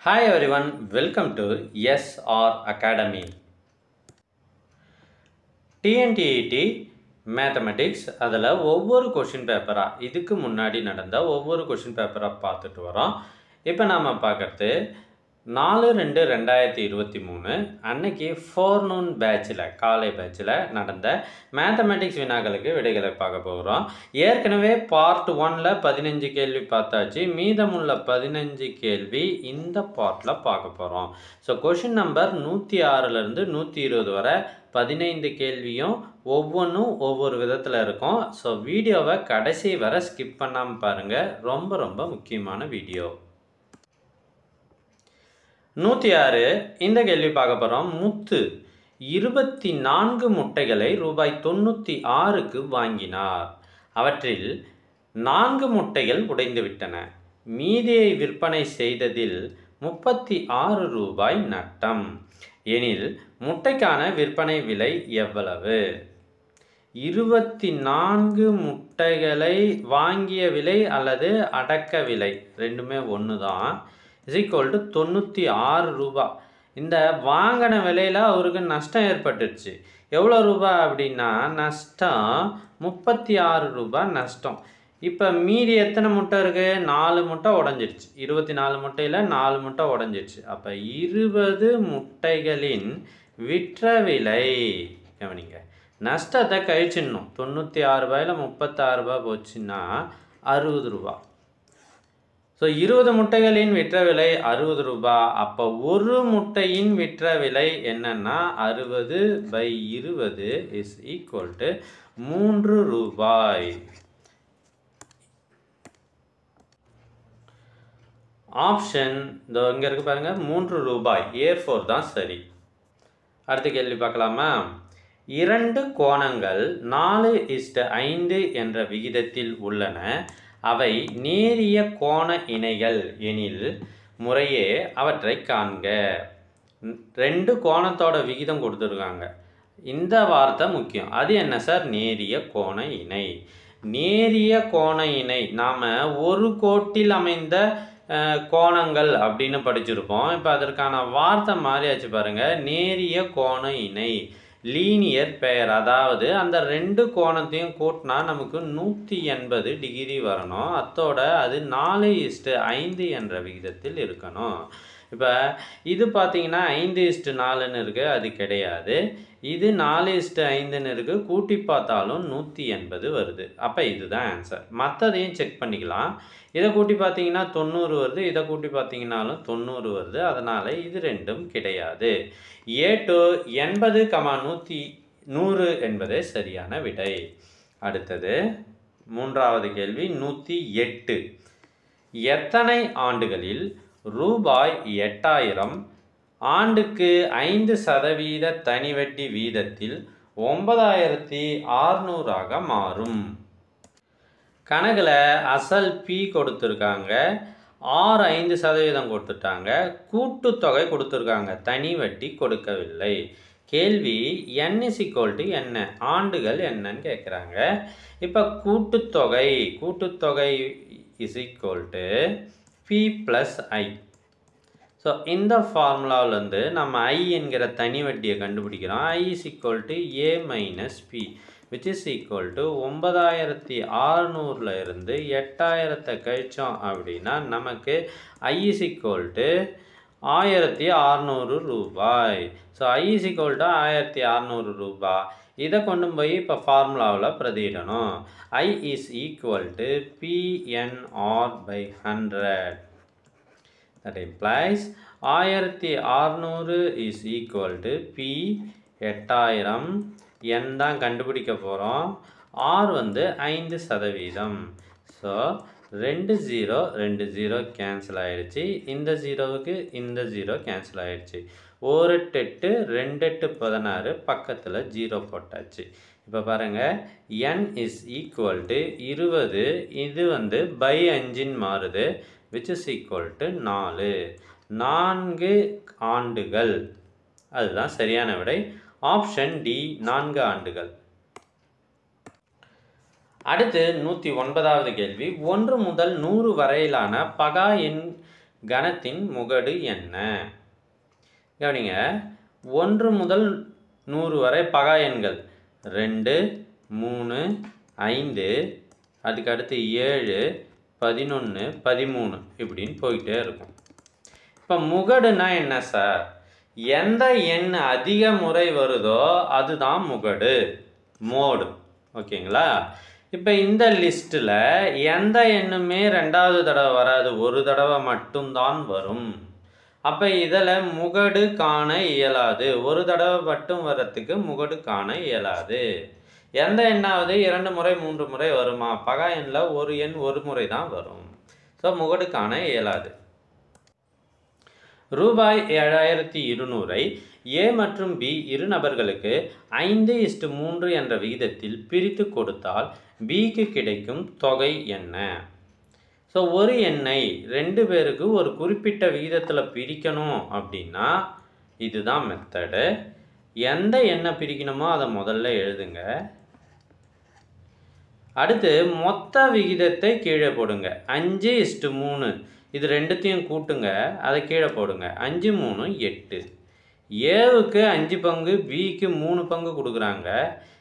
Hi everyone, welcome to SR Academy. TNTET mathematics அதில் ஒவ்வொரு question பேப்பராக இதுக்கு முன்னாடி நடந்த ஒவ்வொரு கொஷின் பேப்பராக பார்த்துட்டு வரோம். இப்போ நாம் பார்க்குறது 4/2/2023 அன்னைக்கு ஃபோர்நூன் பேட்சில் காலை பேட்சில் நடந்த மேத்தமெட்டிக்ஸ் வினாக்களுக்கு விடைகளை பார்க்க போகிறோம். ஏற்கனவே பார்ட் 1ல் 15 கேள்வி பார்த்தாச்சு. மீதமுள்ள 15 கேள்வி இந்த பார்ட்டில் பார்க்க போகிறோம். ஸோ கொஷின் நம்பர் 106லேருந்து 120 வரை 15 கேள்வியும் ஒவ்வொன்றும் ஒவ்வொரு விதத்தில் இருக்கும். ஸோ வீடியோவை கடைசி வரை ஸ்கிப் பண்ணாமல் பாருங்கள். ரொம்ப ரொம்ப முக்கியமான வீடியோ. 106 இந்த கேள்வி பார்க்க போகிறோம். முத்து 24 முட்டைகளை ரூபாய் 96க்கு வாங்கினார். அவற்றில் 4 முட்டைகள் உடைந்துவிட்டன. மீதியை விற்பனை செய்ததில் 36 ரூபாய் நட்டம் எனில் முட்டைக்கான விற்பனை விலை எவ்வளவு? 24 முட்டைகளை வாங்கிய விலை அல்லது அடக்க விலை ரெண்டுமே ஒன்று தான். இஸ் ஈக்குவல் டு 96 ரூபா. இந்த வாங்கின விலையில் அவருக்கு நஷ்டம் ஏற்பட்டுருச்சு. எவ்வளோ ரூபா அப்படின்னா நஷ்டம் 36 ரூபா நஷ்டம். இப்போ மீதி எத்தனை முட்டை இருக்குது? 4 முட்டை உடஞ்சிடுச்சு. 24 முட்டையில் 4 முட்டை உடஞ்சிடுச்சு. அப்போ 20 முட்டைகளின் விற்ற விலை கவனிங்க. நஷ்டத்தை கழிச்சிடணும். 96 ரூபாயில் 36 ரூபாய் போச்சுன்னா 60 ரூபா. ஸோ 20 முட்டைகளின் விற்ற விலை 60 ரூபா. அப்போ ஒரு முட்டையின் விற்ற விலை என்னன்னா 60/20 இஸ் ஈக்குவல் டு 3 ரூபாய். ஆப்ஷன் இதோ இங்கே இருக்கு பாருங்க, 3 ரூபாய். A4 தான் சரி. அடுத்த கேள்வி பார்க்கலாமா? 2 கோணங்கள் 4:5 என்ற விகிதத்தில் உள்ளன. அவை நேரிய கோண இணைகள் எனில் முறையே அவற்றை காண்க. 2 கோணத்தோட விகிதம் கொடுத்துருக்காங்க. இந்த வார்த்தை முக்கியம். அது என்ன சார்? நேரிய கோண இணை. நேரிய கோண இணை நாம் ஒரு கோட்டில் அமைந்த கோணங்கள் அப்படின்னு படிச்சிருப்போம். இப்போ அதற்கான வார்த்தை மாறியாச்சு பாருங்கள். நேரிய கோண இணை, லீனியர் பெயர். அதாவது அந்த 2 கோணத்தையும் கூட்டினா நமக்கு 180 டிகிரி வரணும். அத்தோட அது 4:5 என்ற விகிதத்தில் இருக்கணும். இப்போ இது பார்த்தீங்கன்னா 5:4ன்னு இருக்குது, அது கிடையாது. இது 4:5ன்னு இருக்குது, கூட்டி பார்த்தாலும் 180 வருது. அப்போ இதுதான் ஆன்சர். மற்றதையும் செக் பண்ணிக்கலாம். இதை கூட்டி பார்த்தீங்கன்னா 90 வருது, இதை கூட்டி பார்த்தீங்கன்னாலும் 90 வருது. அதனால் இது ரெண்டும் கிடையாது. A2 80,100 என்பதே சரியான விடை. அடுத்தது மூன்றாவது கேள்வி 108. எத்தனை ஆண்டுகளில் ரூபாய் 8000 ஆண்டுக்கு 5% தனி வட்டி வீதத்தில் 9600 மாறும்? கணக்கில் அசல் P கொடுத்துருக்காங்க, R 5% கொடுத்துட்டாங்க, கூட்டுத்தொகை கொடுத்துருக்காங்க, தனி வட்டி கொடுக்கவில்லை. கேள்வி n = என்ன, ஆண்டுகள் என்னன்னு கேட்குறாங்க. இப்போ கூட்டுத்தொகை is equal to P + I. So இந்த ஃபார்முலாவிலேருந்து நம்ம I என்கிற தனி வட்டியை கண்டுபிடிக்கிறோம். I = A - P which is equal to 9600ல் இருந்து 8000 கழிச்சோம் அப்படின்னா நமக்கு I = 1600 ரூபாய். ஸோ I = 1600 ரூபாய். இதை கொண்டு போய் இப்போ ஃபார்முலாவில் பிரதியிடணும். I = PNR/100. That implies 1600 is equal to P 8000. n தான் கண்டுபிடிக்க போகிறோம். R 5%. ஸோ 2 0 கேன்சல் ஆகிடுச்சு. இந்த 0க்கு இந்த 0 கேன்சல் ஆகிடுச்சு. 1 8 2 8 16 பக்கத்தில் 0 போட்டாச்சு. இப்போ பாருங்கள், n is equal to 20. இது by 5 மாறுது, which is equal to 4. 4 ஆண்டுகள். அதுதான் சரியான விடை. ஆப்ஷன் டி 4 ஆண்டுகள். அடுத்து 109வது கேள்வி. 1 முதல் 100 வரையிலான பகா எண் கணத்தின் முகடு என்ன? கவனிங்க, 1 முதல் 100 வரை பகா எண்கள் 2, 3, 5, அதுக்கு அடுத்து 7, 11, 13 இப்படின்னு போயிட்டே இருக்கும். இப்போ முகடுனா என்ன சார்? எந்த எண் அதிக முறை வருதோ அதுதான் முகடு, மோடு. ஓகேங்களா? இப்போ இந்த லிஸ்ட்டில் எந்த எண்ணுமே 2வது தடவை வராது, ஒரு தடவை மட்டும்தான் வரும். அப்போ இதில் முகடு காண இயலாது. ஒரு தடவை மட்டும் வர்றதுக்கு முகடு காண இயலாது. எந்த எண்ணாவது 2 முறை 3 முறை வருமா? பகா எண்ணில் ஒரு எண் ஒரு முறை தான் வரும். ஸோ முகடு காண இயலாது. ரூபாய் 7200ஐ ஏ மற்றும் பி இரு நபர்களுக்கு 5:3 என்ற விகிதத்தில் பிரித்து கொடுத்தால் பிக்கு கிடைக்கும் தொகை என்ன? ஸோ ஒரு எண்ணை 2 பேருக்கு ஒரு குறிப்பிட்ட விகிதத்தில் பிரிக்கணும் அப்படின்னா இதுதான் மெத்தடு. எந்த எண்ணை பிரிக்கணுமோ அதை முதல்ல எழுதுங்க. அடுத்து மொத்த விகிதத்தை கீழே போடுங்க. 5:3 இது ரெண்டுத்தையும் கூட்டுங்க, அதை கீழே போடுங்க. 5 3 8. ஏவுக்கு 5 பங்கு, பிக்கு 3 பங்கு கொடுக்குறாங்க.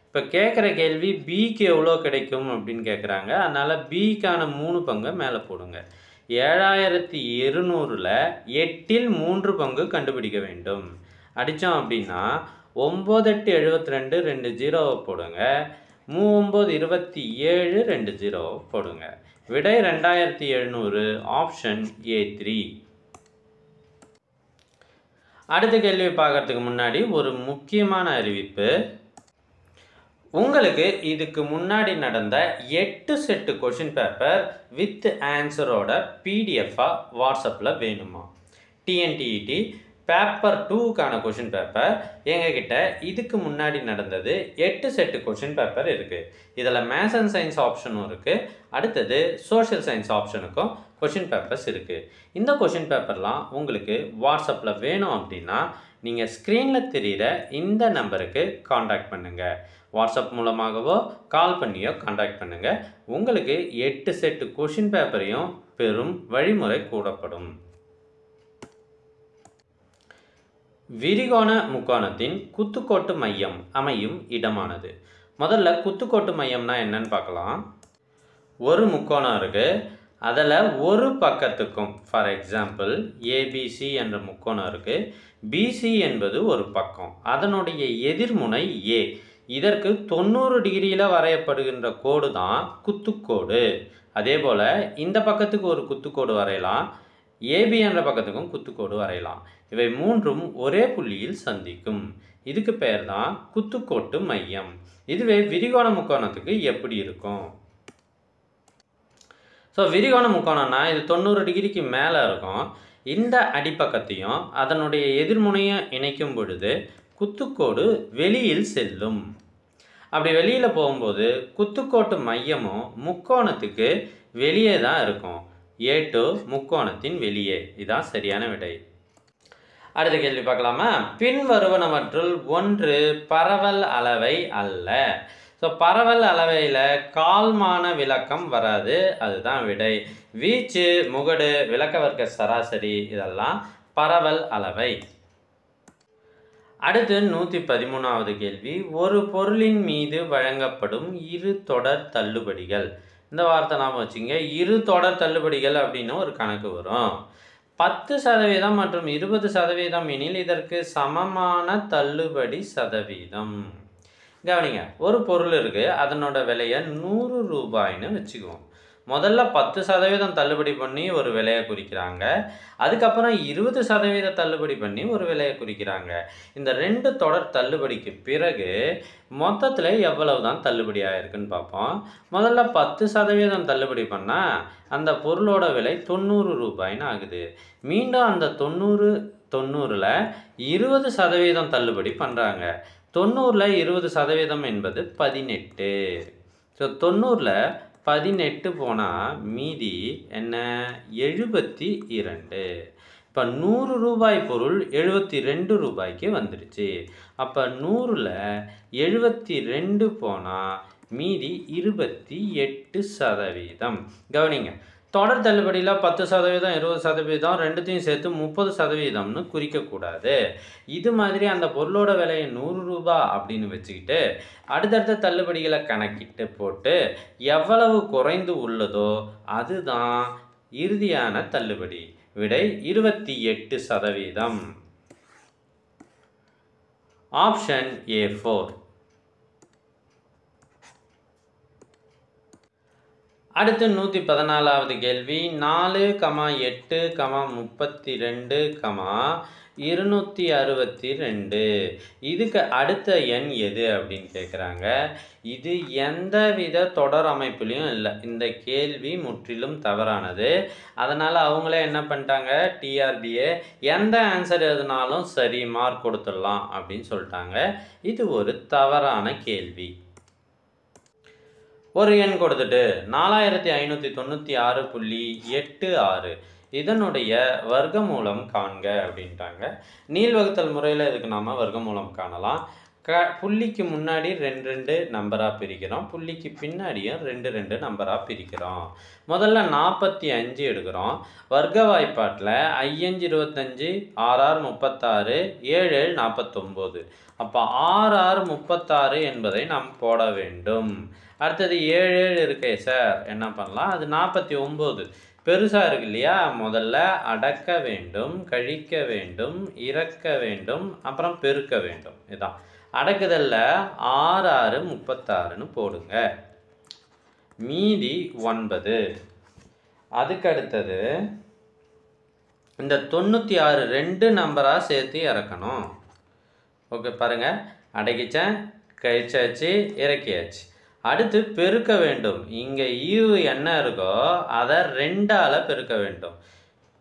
இப்போ கேட்குற கேள்வி பிக்கு எவ்வளோ கிடைக்கும் அப்படின்னு கேட்குறாங்க. அதனால் பிக்கான 3 பங்கை மேலே போடுங்க. 7200ல் 8ல் 3 பங்கு கண்டுபிடிக்க வேண்டும். அடித்தோம் அப்படின்னா 9 8 72, 2 0 போடுங்க. 3 9 27, 2 0 போடுங்க. விடை 2700, ஆப்ஷன் A3. அடுத்த கேள்வி பார்க்கறதுக்கு முன்னாடி ஒரு முக்கியமான அறிவிப்பு. உங்களுக்கு இதுக்கு முன்னாடி நடந்த 8 செட்டு கொஷின் பேப்பர் வித் ஆன்சரோட பிடிஎஃபாக வாட்ஸ்அப்பில் வேணுமா? டிஎன்டிஇடி பேப்பர் 2க்கான கொஷின் பேப்பர் எங்ககிட்ட இதுக்கு முன்னாடி நடந்தது 8 செட்டு கொஷின் பேப்பர் இருக்குது. இதில் மேத்ஸ் அண்ட் சயின்ஸ் ஆப்ஷனும் இருக்குது. அடுத்தது சோஷியல் சயின்ஸ் ஆப்ஷனுக்கும் கொஷின் பேப்பர்ஸ் இருக்குது. இந்த கொஷின் பேப்பர்லாம் உங்களுக்கு வாட்ஸ்அப்பில் வேணும் அப்படின்னா நீங்கள் ஸ்க்ரீனில் தெரிகிற இந்த நம்பருக்கு காண்டாக்ட் பண்ணுங்கள். வாட்ஸ்அப் மூலமாகவோ கால் பண்ணியோ காண்டாக்ட் பண்ணுங்கள். உங்களுக்கு 8 செட்டு கொஷின் பேப்பரையும் பெறும் வழிமுறை கூடப்படும். விரிகோண முக்கோணத்தின் குத்துக்கோட்டு மையம் அமையும் இடமானது. முதல்ல குத்துக்கோட்டு மையம்னா என்னன்னு பார்க்கலாம். ஒரு முக்கோணம் இருக்குது, அதில் ஒரு பக்கத்துக்கும், ஃபார் எக்ஸாம்பிள் ஏபிசி என்ற முக்கோணம் இருக்குது. பிசி என்பது ஒரு பக்கம், அதனுடைய எதிர்முனை ஏ. இதற்கு 90 டிகிரியில் வரையப்படுகின்ற கோடு தான் குத்துக்கோடு. அதே போல் இந்த பக்கத்துக்கு ஒரு குத்துக்கோடு வரையலாம், ஏபி என்ற பக்கத்துக்கும் குத்துக்கோடு வரையலாம். இவை மூன்றும் ஒரே புள்ளியில் சந்திக்கும். இதுக்கு பெயர் தான் குத்துக்கோட்டு மையம். இதுவே விரிகோண முக்கோணத்துக்கு எப்படி இருக்கும்? ஸோ விரிகோண முக்கோணம்னா இது 90 டிகிரிக்கு மேலே இருக்கும். இந்த அடிப்பக்கத்தையும் அதனுடைய எதிர்முனையும் இணைக்கும் பொழுது குத்துக்கோடு வெளியில் செல்லும். அப்படி வெளியில் போகும்போது குத்துக்கோட்டு மையமும் முக்கோணத்துக்கு வெளியே தான் இருக்கும். A2 முக்கோணத்தின் வெளியே. இதுதான் சரியான விடை. அடுத்த கேள்வி பார்க்கலாமா? பின்வருவனவற்றுள் ஒன்று பரவல் அளவை அல்ல. ஸோ பரவல் அளவையில் கால்மான விளக்கம் வராது, அதுதான் விடை. வீச்சு, முகடு, விளக்க வர்க்க சராசரி இதெல்லாம் பரவல் அளவை. அடுத்து 113வது கேள்வி. ஒரு பொருளின் மீது வழங்கப்படும் இரு தொடர் தள்ளுபடிகள். இந்த வார்த்தை நாம வச்சுங்க. இரு தொடர் தள்ளுபடிகள் அப்படின்னு ஒரு கணக்கு வரும். 10% மற்றும் 20% எனில் இதற்கு சமமான தள்ளுபடி சதவீதம். கவனிங்க, ஒரு பொருள் இருக்குது, அதனோட விலையை 100 ரூபாய்னு வச்சுக்குவோம். முதல்ல 10% தள்ளுபடி பண்ணி ஒரு விலையை குறிக்கிறாங்க, அதுக்கப்புறம் 20% தள்ளுபடி பண்ணி ஒரு விலையை குறிக்கிறாங்க. இந்த 2 தொடர் தள்ளுபடிக்கு பிறகு மொத்தத்தில் எவ்வளவு தான் தள்ளுபடி ஆகிருக்குன்னு பார்ப்போம். முதல்ல 10% தள்ளுபடி பண்ணால் அந்த பொருளோட விலை 90 ரூபாய்னு ஆகுது. மீண்டும் அந்த 90ல் 20% தள்ளுபடி பண்ணுறாங்க. 90ல் 20% என்பது 18. ஸோ 90ல் 18 போனால் மீதி என்ன? 72. இப்போ 100 ரூபாய் பொருள் 72 ரூபாய்க்கு வந்துடுச்சு. அப்போ 100ல் 72 போனால் மீதி 28%. கவனிங்க, தொடர் தள்ளுபடியில் 10%, 20% ரெண்டுத்தையும் சேர்த்து 30%ன்னு குறிக்கக்கூடாது. இது மாதிரி அந்த பொருளோட விலையை ரூ. 100 அப்படின்னு வச்சுக்கிட்டு அடுத்தடுத்த தள்ளுபடிகளை கணக்கிட்டு போட்டு எவ்வளவு குறைந்து உள்ளதோ அதுதான் இறுதியான தள்ளுபடி. விடை 28%. Option A4. அடுத்து 114வது கேள்வி. 4, 8, 32, 262 இதுக்கு அடுத்த எண் எது அப்படின்னு கேட்குறாங்க. இது எந்தவித தொடர் அமைப்புலையும் இல்லை. இந்த கேள்வி முற்றிலும் தவறானது. அதனால் அவங்களே என்ன பண்ணிட்டாங்க, டிஆர்பிஏ எந்த ஆன்சர் எதுனாலும் சரி மார்க் கொடுத்துடலாம் அப்படின்னு சொல்லிட்டாங்க. இது ஒரு தவறான கேள்வி. ஒரு எண் கொடுத்துட்டு 4596.86 இதனுடைய வர்க்கமூலம் காண்க அப்படின்ட்டாங்க. நீள்வகுத்தல் முறையில் இதுக்கு நாம் வர்க்கமூலம் காணலாம். புள்ளிக்கு முன்னாடி 2 நம்பராக பிரிக்கிறோம், புள்ளிக்கு பின்னாடியும் 2 நம்பராக பிரிக்கிறோம். முதல்ல 45 எடுக்கிறோம். வர்க்க வாய்ப்பாட்டில் 5 25, 6 36, 7 49. அப்போ 6 36 என்பதை நாம் போட வேண்டும். அடுத்தது 7 இருக்கே சார், என்ன பண்ணலாம், அது 49 பெருசாக இருக்கு இல்லையா. முதல்ல அடக்க வேண்டும், கழிக்க வேண்டும், இறக்க வேண்டும், அப்புறம் பெருக்க வேண்டும். இதுதான் அடக்குதல்ல 6 6 36ன்னு போடுங்க. மீதி 9. அதுக்கு அடுத்தது இந்த 96 2 நம்பராக சேர்த்து இறக்கணும். ஓகே பாருங்கள், அடக்கிச்சேன், கழிச்சாச்சு, இறக்கியாச்சு. அடுத்து பெருக்க வேண்டும். இங்கே ஈவு என்ன இருக்கோ அதை 2ஆல் பெருக்க வேண்டும்,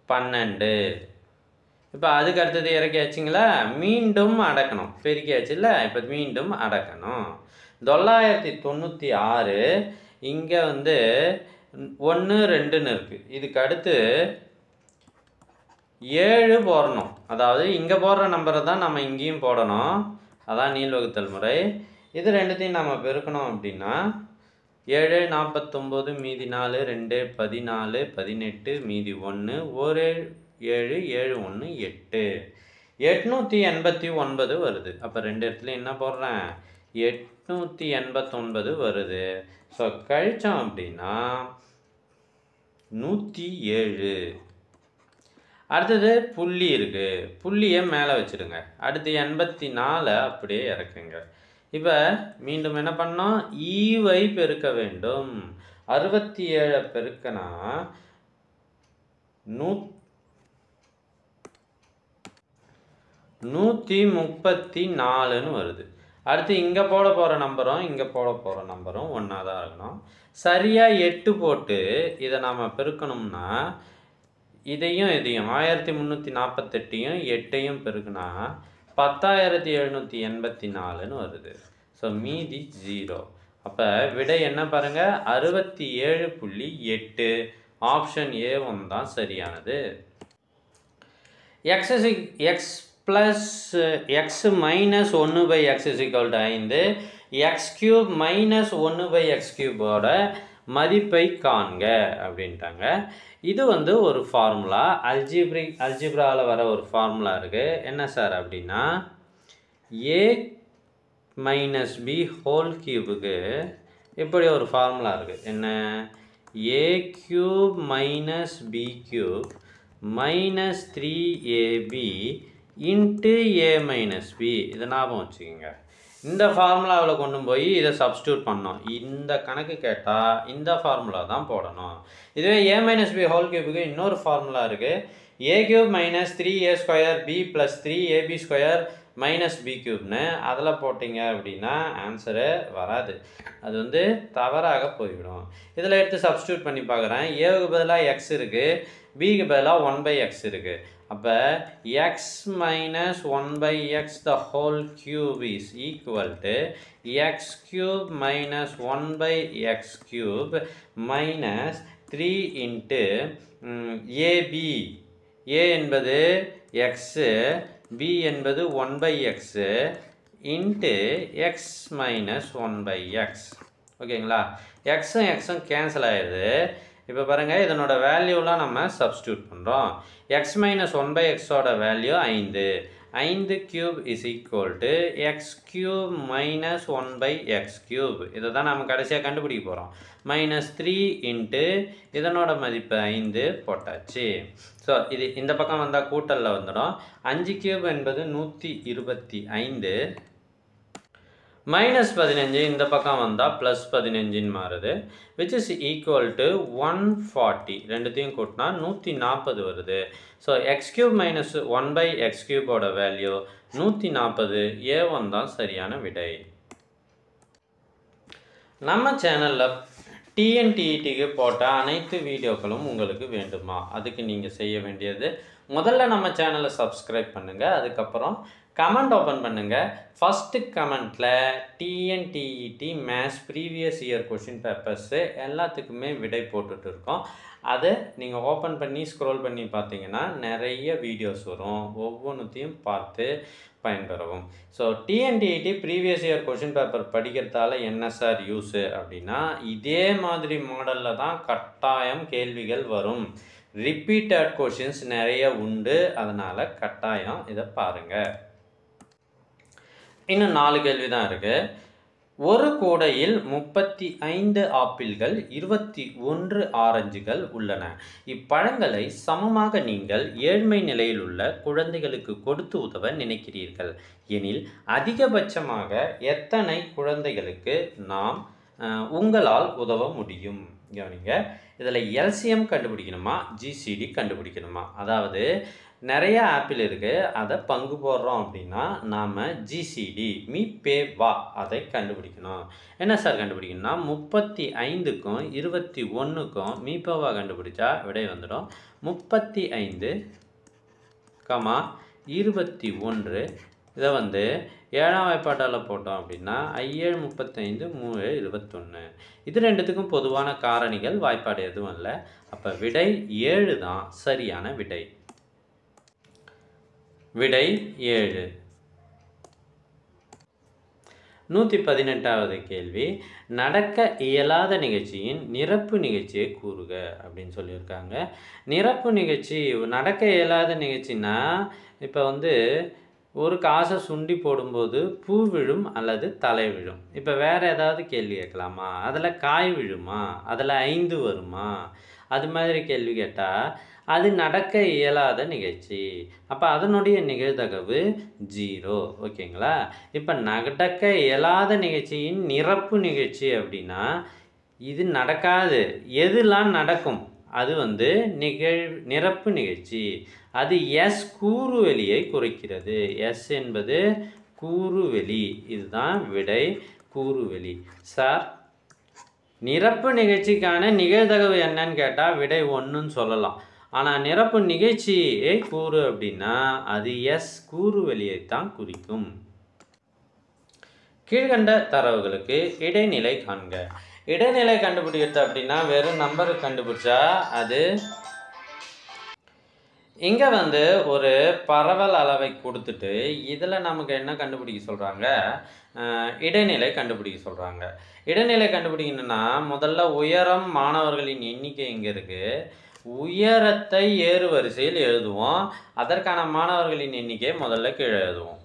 12. இப்போ அதுக்கு அடுத்தது இறக்கியாச்சுங்களா, மீண்டும் அடக்கணும். பெருக்கியாச்சு இல்லை, இப்போ மீண்டும் அடக்கணும். 996 இங்கே 1 2ன்னு இருக்குது. இதுக்கு அடுத்து 7 போடணும். அதாவது இங்கே போடுற நம்பரை தான் நம்ம இங்கேயும் போடணும். அதான் நீள்வகுத்தல் முறை. இது ரெண்டுத்தையும் நம்ம பெருக்கணும் அப்படின்னா 7 49 மீதி 4 2 14 18 மீதி 1 1 7 7 1 8 889 வருது. அப்போ 2 இடத்துல என்ன போடுறேன், 889 வருது. ஸோ கழிச்சோம் அப்படின்னா 107. அடுத்தது புள்ளி இருக்குது, புள்ளியை மேலே வச்சுடுங்க. அடுத்து 84 அப்படியே இறக்குங்க. இப்போ மீண்டும் என்ன பண்ணோம், ஈவை பெருக்க வேண்டும். 67 பெருக்கனா 134ன்னு வருது. அடுத்து இங்கே போட போகிற நம்பரும் இங்கே போட போகிற நம்பரும் ஒன்றா தான் இருக்கணும். சரியாக 8 போட்டு இதை நாம் பெருக்கணும்னா இதையும் 1348யும் 8யும் பெருக்குனா 10784ன்னு வருது. ஸோ மீதி 0. அப்போ விடை என்ன பாருங்கள், 67.8. ஆப்ஷன் A1 தான் சரியானது. x plus x minus 1/x = 5. x³ minus 1/x³ மதிப்பை காண்க அப்படின்ட்டாங்க. இது ஒரு ஃபார்முலா, அல்ஜிப்ராவில் வர ஒரு ஃபார்முலா இருக்குது. என்ன சார் அப்படின்னா, a minus b ஹோல் கியூபுக்கு இப்படி ஒரு ஃபார்முலா இருக்குது. என்ன, a³ minus b³ minus 3ab into a minus b. இதை ஞாபகம் வச்சுக்கோங்க. இந்த ஃபார்முலாவில் கொண்டு போய் இதை சப்ஸ்டியூட் பண்ணோம். இந்த கணக்கு கேட்டால் இந்த ஃபார்முலா தான் போடணும். இதுவே a minus b ஹோல் கியூபுக்கு இன்னொரு ஃபார்முலா இருக்குது. a³ minus 3a² b plus 3ab² minus b³ அதில் போட்டிங்க அப்படின்னா ஆன்சரு வராது. அது தவறாக போய்விடும். இதில் எடுத்து சப்ஸ்டியூட் பண்ணி பார்க்குறேன். ஏவுக்கு பதிலாக எக்ஸ் இருக்குது, பிக்கு பதிலாக 1/x இருக்குது. அப்போ x minus 1/x the whole cube is equal to x³ minus 1/x³ minus 3 into ab. a என்பது x, b என்பது 1/x into x minus 1/x. ஓகேங்களா, எக்ஸும் எக்ஸும் கேன்சல் ஆயிடுது. இப்போ பாருங்கள் இதனோட வேல்யூலாம் நம்ம சப்ஸ்டியூட் பண்ணுறோம். எக்ஸ் மைனஸ் 1/xோட value 5. 5 cube is equal to X cube minus 1/x cube. இதை தான் நம்ம கடைசியாக கண்டுபிடிக்க போகிறோம். -3 இன்ட்டு இதனோட மதிப்பு 5 போட்டாச்சு. ஸோ இது இந்த பக்கம் வந்தால் கூட்டலில் வந்துடும். 5 கியூப் என்பது 125. -15 இந்த பக்கம் வந்தால் +15 மாறுது. Which is equal to 140. ரெண்டுத்தையும் கூட்டினா 140 வருது. So X cube minus 1/x கியூபோட வேல்யூ 140. A1 தான் சரியான விடை. நம்ம சேனலில் டிஎன்டிஇடிக்கு போட்ட அனைத்து வீடியோக்களும் உங்களுக்கு வேண்டுமா? அதுக்கு நீங்கள் செய்ய வேண்டியது முதல்ல நம்ம சேனலை சப்ஸ்கிரைப் பண்ணுங்கள். அதுக்கப்புறம் கமெண்ட் ஓப்பன் பண்ணுங்கள். ஃபஸ்ட்டு கமெண்ட்டில் TNTET maths previous year question papers எல்லாத்துக்குமே விடை போட்டுட்டு இருக்கோம். அதை நீங்கள் ஓப்பன் பண்ணி ஸ்க்ரோல் பண்ணி பார்த்தீங்கன்னா நிறைய வீடியோஸ் வரும். ஒவ்வொன்றுத்தையும் பார்த்து பயன்பெறவும். So TNTET previous year question paper படிக்கிறதால என்ன சார் யூஸு அப்படின்னா, இதே மாதிரி மாடலில் தான் கட்டாயம் கேள்விகள் வரும். ரிப்பீட்டட் கொஷின்ஸ் நிறைய உண்டு. அதனால் கட்டாயம் இதை பாருங்கள். இன்னும் 4 கேள்வி தான் இருக்குது. ஒரு கூடையில் 35 ஆப்பிள்கள் 21 ஆரஞ்சுகள் உள்ளன. இப்பழங்களை சமமாக நீங்கள் ஏழ்மை நிலையில் உள்ள குழந்தைகளுக்கு கொடுத்து உதவ நினைக்கிறீர்கள் எனில் அதிகபட்சமாக எத்தனை குழந்தைகளுக்கு நாம் உங்களால் உதவ முடியும்? கவனிங்க, இதில் எல்சிஎம் கண்டுபிடிக்கணுமா ஜிசிடி கண்டுபிடிக்கணுமா? அதாவது நிறைய ஆப்பிள் இருக்குது, அதை பங்கு போடுறோம் அப்படின்னா நாம் ஜிசிடி மீ பே வா அதை கண்டுபிடிக்கணும். என்ன சார் கண்டுபிடிக்கணும்னா 35க்கும் 21க்கும் மீ பே வா கண்டுபிடிச்சா விடை வந்துடும். 35, 21 இதை 7ஆம் வாய்ப்பாட்டால் போட்டோம் அப்படின்னா 5 35 3 21. இது ரெண்டுத்துக்கும் பொதுவான காரணிகள், வாய்ப்பாடு எதுவும் இல்லை. அப்போ விடை 7 தான் சரியான விடை. விடை 7. 118வது கேள்வி. நடக்க இயலாத நிகழ்ச்சியின் நிரப்பு நிகழ்ச்சியை கூறுக அப்படின்னு சொல்லியிருக்காங்க. நிரப்பு நிகழ்ச்சி நடக்க இயலாத நிகழ்ச்சின்னா, இப்போ ஒரு காசை சுண்டி போடும்போது பூ விழும் அல்லது தலை விழும். இப்போ வேறு ஏதாவது கேள்வி கேட்கலாமா? அதில் காய் விழுமா? அதில் 5 வருமா? அது மாதிரி கேள்வி கேட்டால் அது நடக்க இயலாத நிகழ்ச்சி. அப்போ அதனுடைய நிகழ்தகவு 0. ஓகேங்களா? இப்போ நடக்க இயலாத நிகழ்ச்சியின் நிரப்பு நிகழ்ச்சி அப்படின்னா இது நடக்காது. எதுலாம் நடக்கும் அது நிரப்பு நிகழ்ச்சி. அது எஸ் கூறுவெளியை குறைக்கிறது. எஸ் என்பது கூறுவெளி. இதுதான் விடை, கூறுவெளி. சார் நிரப்பு நிகழ்ச்சிக்கான நிகழ்தகவு என்னன்னு கேட்டால் விடை 1ன்னு சொல்லலாம். ஆனால் நிரப்பு நிகழ்ச்சியை கூறு அப்படின்னா அது எஸ் கூறுவெளியைத்தான் குறிக்கும். கீழ்கண்ட தரவுகளுக்கு இடைநிலை காண்க. இடைநிலை கண்டுபிடிக்கிறது அப்படின்னா வெறும் நம்பரை கண்டுபிடிச்சா அது இங்கே ஒரு பரவல் அளவை கொடுத்துட்டு இதில் நமக்கு என்ன கண்டுபிடிக்க சொல்கிறாங்க? இடைநிலை கண்டுபிடிக்க சொல்கிறாங்க. இடைநிலை கண்டுபிடிக்கணும்னா முதல்ல உயரம் மாணவர்களின் எண்ணிக்கை இங்கே இருக்குது. உயரத்தை ஏறு வரிசையில் எழுதுவோம். அதற்கான மாணவர்களின் எண்ணிக்கையை முதல்ல கீழே எழுதுவோம்.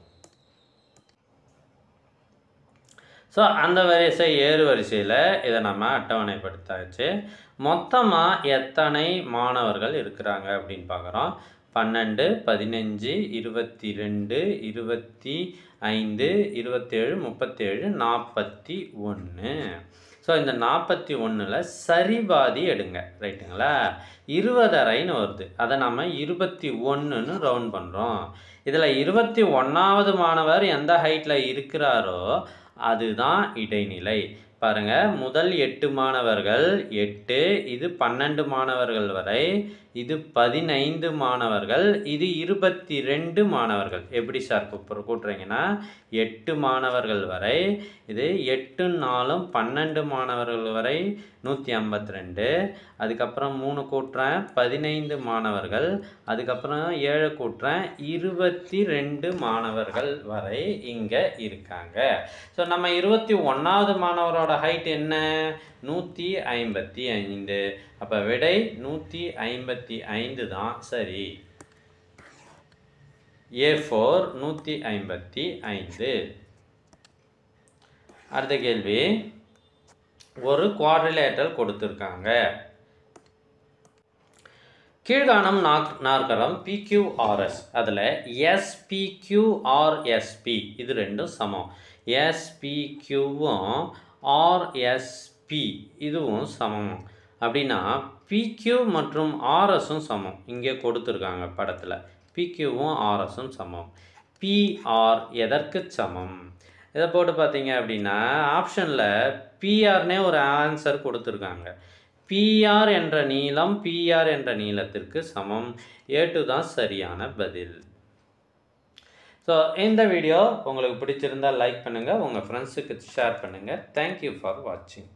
ஸோ அந்த வரிசை ஏறு வரிசையில் இதை நம்ம அட்டவணைப்படுத்தாச்சு. மொத்தமாக எத்தனை மாணவர்கள் இருக்கிறாங்க அப்படின்னு பார்க்குறோம். 12, 15, 22, 25, 27, 37, 41. ஸோ இந்த 41ல் சரிபாதி எடுங்க. ரைட்டுங்களா? 20.5ன்னு வருது. அதை நம்ம 21ன்னு ரவுண்ட் பண்ணுறோம். இதில் 21வது மாணவர் எந்த ஹைட்டில் இருக்கிறாரோ அதுதான் இடைநிலை. பாருங்கள், முதல் 8 மாணவர்கள் 8, இது 12 மாணவர்கள் வரை, இது 15 மாணவர்கள், இது 22 மாணவர்கள். எப்படி சார் கூட்டுறீங்கன்னா 8 மாணவர்கள் வரை, இது 8 4 12 மாணவர்கள் வரை 152. அதுக்கப்புறம் 3 கூட்டுறேன் 15 மாணவர்கள், அதுக்கப்புறம் 7 கூட்டுறேன் 22 மாணவர்கள் வரை இங்கே இருக்காங்க. ஸோ நம்ம 21வது மாணவரோட ஹைட் என்ன? 155. அப்போ விடை 155 தான் சரி. A4 155. அடுத்த கேள்வி, ஒரு குவாட்ரிலேட்டரல் கொடுத்துருக்காங்க. கீழ்காணும் நாற்கரம் PQRS, அதில் SPQRSP இது ரெண்டும் சமம். SPQவும் RSP இதுவும் சமம். அப்படின்னா PQ மற்றும் RSும் சமம். இங்கே கொடுத்துருக்காங்க படத்தில். PQவும் RSும் சமம். PR எதற்கு சமம்? இதை போட்டு பார்த்தீங்க அப்படின்னா ஆப்ஷனில் PRனே ஒரு ஆன்சர் கொடுத்துருக்காங்க. PR என்ற நீளம் PR என்ற நீளத்திற்கு சமம். A2 தான் சரியான பதில். ஸோ இந்த வீடியோ உங்களுக்கு பிடிச்சிருந்தால் லைக் பண்ணுங்கள், உங்கள் ஃப்ரெண்ட்ஸுக்கு ஷேர் பண்ணுங்கள். தேங்க்யூ ஃபார் வாட்சிங்.